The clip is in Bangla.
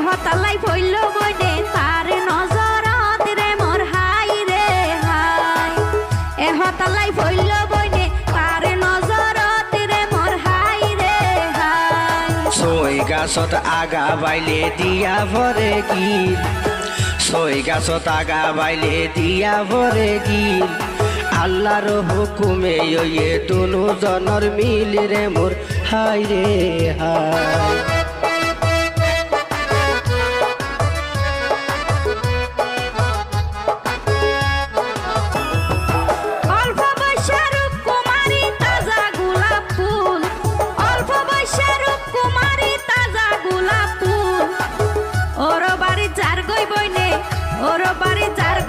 হতালাই ফইল বইনে তার নজরত রে মোর হাই রে হাই হতালাই ফইল বইনে তার নজরত রে মোর হাই রে হাই সই গাছত আগা বাইলে দিয়া ভরে গীত সই গাছত আগা বাইলে দিয়া ভরে গীত আল্লাহর হুকুমে ইয়ে দুনু জনর মিল রে মোর হাই রে হাই ওর বাড়ি যার গই বইনে ওর বাড়ি যার